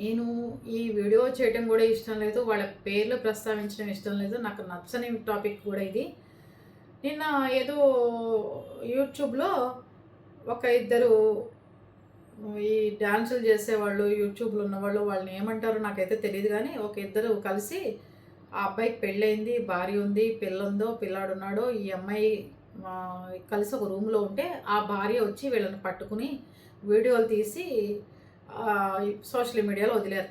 నేను ఈ వీడియో చేయడం కూడా ఇష్టం లేదు. వాళ్ళ పేర్లు ప్రస్తావించడం ఇష్టం లేదు. నాకు నచ్చని టాపిక్ కూడా ఇది. నిన్న ఏదో యూట్యూబ్‌లో ఒక ఇద్దరు ఈ డాన్సులు చేసేవాళ్ళు, యూట్యూబ్‌లో ఉన్నవాళ్ళు వాళ్ళని ఏమంటారో నాకైతే తెలీదు గానీ, ఒక ఇద్దరు కలిసి ఆ అబ్బాయికి పెళ్ళయింది, భార్య ఉంది, పిల్లుందో, పిల్లాడున్నాడో. ఈ అమ్మాయి కలిసి ఒక రూమ్‌లో ఉంటే, ఆ భార్య వచ్చి వీళ్ళని పట్టుకుని వీడియోలు తీసి సోషల్ మీడియాలో వదిలారు.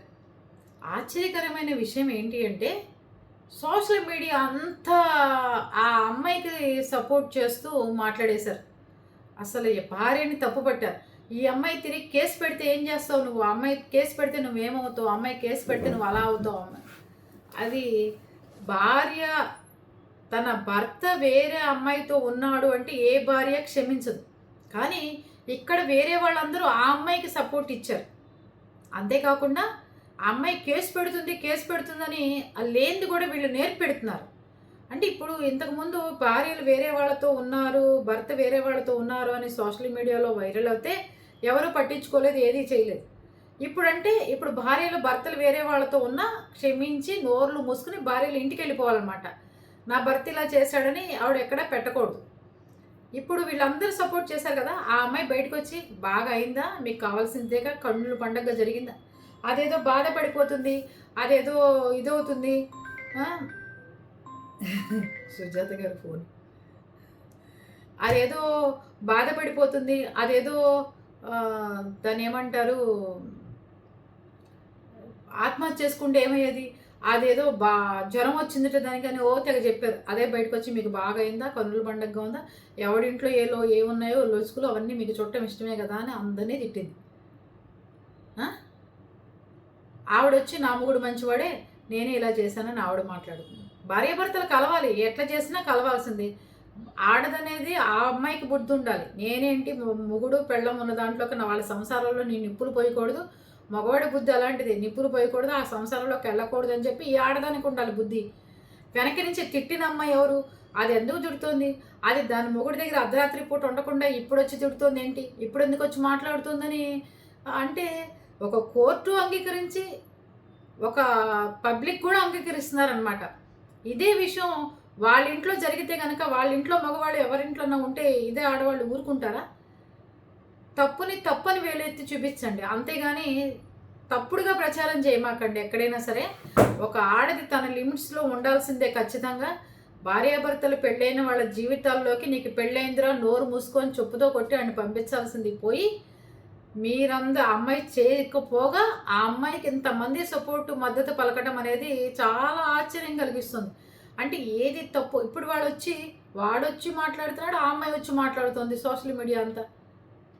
ఆశ్చర్యకరమైన విషయం ఏంటి అంటే, సోషల్ మీడియా అంతా ఆ అమ్మాయికి సపోర్ట్ చేస్తూ మాట్లాడేశారు. అసలు ఈ భార్యని తప్పుపట్టారు. ఈ అమ్మాయి తిరిగి కేసు పెడితే ఏం చేస్తావు నువ్వు? ఆ అమ్మాయి కేసు పెడితే నువ్వేమవుతావు? అమ్మాయి కేసు పెడితే నువ్వు అలా అవుతావు. అది భార్య తన భర్త వేరే అమ్మాయితో ఉన్నాడు అంటే ఏ భార్య క్షమించదు. కానీ ఇక్కడ వేరే వాళ్ళందరూ ఆ అమ్మాయికి సపోర్ట్ ఇచ్చారు. అంతేకాకుండా ఆ అమ్మాయి కేసు పెడుతుందని లేనిది కూడా వీళ్ళు నేర్పెడుతున్నారు. అంటే ఇప్పుడు ఇంతకుముందు భార్యలు వేరే వాళ్ళతో ఉన్నారు, భర్త వేరే వాళ్ళతో ఉన్నారు అని సోషల్ మీడియాలో వైరల్ అవుతే ఎవరు పట్టించుకోలేదు, ఏదీ చేయలేదు. ఇప్పుడు భార్యలు భర్తలు వేరే వాళ్ళతో ఉన్నా క్షమించి నోర్లు మూసుకుని భార్యలు ఇంటికి వెళ్ళిపోవాలన్నమాట. నా భర్త ఇలా చేశాడని ఆవిడ ఎక్కడా పెట్టకూడదు. ఇప్పుడు వీళ్ళందరూ సపోర్ట్ చేశారు కదా, ఆ అమ్మాయి బయటకు వచ్చి బాగా అయిందా, మీకు కావాల్సిందేగా, కన్నుల పండగ జరిగిందా, అదేదో బాధపడిపోతుంది, అదేదో ఇదవుతుంది. సుజాత గారి ఫోన్. అదేదో బాధపడిపోతుంది, అదేదో దాన్ని ఏమంటారు, ఆత్మహత్య చేసుకుంటే ఏమయ్యేది, అదేదో జ్వరం వచ్చిందట దానికని తెగ చెప్పారు. అదే బయటకు వచ్చి మీకు బాగా అయిందా, కన్నుల పండగగా ఉందా, ఎవడింట్లో ఏమున్నాయో లొసుకులు అవన్నీ మీకు చుట్టం ఇష్టమే కదా అని అందరినీ తిట్టింది. ఆవిడొచ్చి నా మొగుడు మంచివాడే, నేనే ఇలా చేశానని ఆవిడ మాట్లాడుతుంది. భార్యాభర్తలు కలవాలి, ఎట్లా చేసినా కలవాల్సింది. ఆడదనేది ఆ అమ్మాయికి బుద్ధి ఉండాలి. నేనేంటి మొగుడు పెళ్ళం ఉన్న దాంట్లోకి వాళ్ళ సంసారంలో నేను నిప్పులు పోయకూడదు, మగవాడి బుద్ధి అలాంటిది, నిప్పులు పోయకూడదు, ఆ సంసారంలోకి వెళ్ళకూడదు అని చెప్పి ఈ ఆడదానికి ఉండాలి బుద్ధి. వెనక నుంచి తిట్టిన అమ్మాయి ఎవరు, అది ఎందుకు తిడుతోంది, అది దాని మొగుడి దగ్గర అర్ధరాత్రి పూట ఉండకుండా ఇప్పుడు వచ్చి తిడుతోంది ఏంటి, ఇప్పుడు ఎందుకు వచ్చి మాట్లాడుతుందని అంటే ఒక కోర్టు అంగీకరించి ఒక పబ్లిక్ కూడా అంగీకరిస్తున్నారనమాట. ఇదే విషయం వాళ్ళ ఇంట్లో జరిగితే కనుక, వాళ్ళ ఇంట్లో మగవాళ్ళు ఎవరింట్లోనే ఉంటే ఇదే ఆడవాళ్ళు ఊరుకుంటారా? తప్పని వేలెత్తి చూపించండి, అంతేగాని తప్పుడుగా ప్రచారం చేయమాకండి. ఎక్కడైనా సరే ఒక ఆడది తన లిమిట్స్లో ఉండాల్సిందే ఖచ్చితంగా. భార్యాభర్తలు పెళ్ళైన వాళ్ళ జీవితాల్లోకి నీకు పెళ్ళైందిరా నోరు మూసుకొని చెప్పుతో కొట్టి ఆయన పంపించాల్సింది పోయి, అమ్మాయి చేయకపోగా ఆ అమ్మాయికి ఇంతమంది సపోర్టు మద్దతు పలకడం అనేది చాలా ఆశ్చర్యం కలిగిస్తుంది. అంటే ఏది తప్పు? ఇప్పుడు వాడొచ్చి మాట్లాడుతున్నాడు, ఆ అమ్మాయి వచ్చి మాట్లాడుతుంది. సోషల్ మీడియా అంతా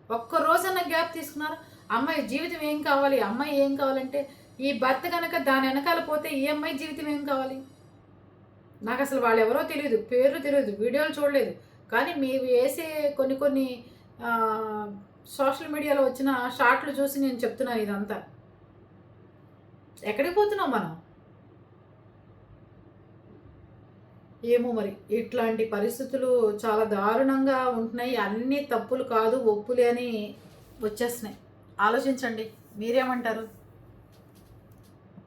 ఒక్క రోజన్న గ్యాప్ తీసుకున్నారు. అమ్మాయి జీవితం ఏం కావాలి, అమ్మాయి ఏం కావాలంటే ఈ భర్త కనుక దాని వెనకాల పోతే ఈ అమ్మాయి జీవితం ఏం కావాలి? నాకు అసలు వాళ్ళు ఎవరో తెలియదు, పేర్లు తెలియదు, వీడియోలు చూడలేదు. కానీ మీరు వేసే కొన్ని సోషల్ మీడియాలో వచ్చిన షార్ట్లు చూసి నేను చెప్తున్నాను ఇదంతా. ఎక్కడికి పోతున్నాం మనం? ఏమో మరి, ఇట్లాంటి పరిస్థితులు చాలా దారుణంగా ఉంటున్నాయి. అన్నీ తప్పులు కాదు, ఒప్పులే అని వచ్చేస్తున్నాయి. ఆలోచించండి, మీరేమంటారు?